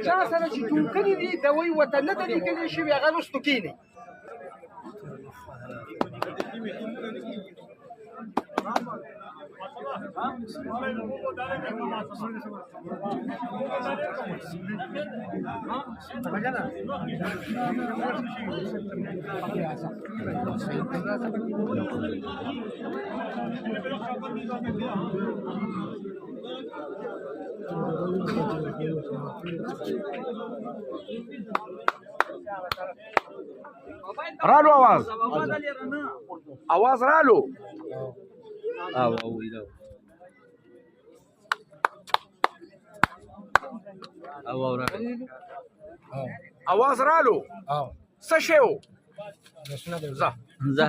چا سره چې جوړ کړي دي دوی ورته نه ده لیکلې شوي هغه رستو کښېني. رالو आवाज رالو आवाज رالو څه شی و ځه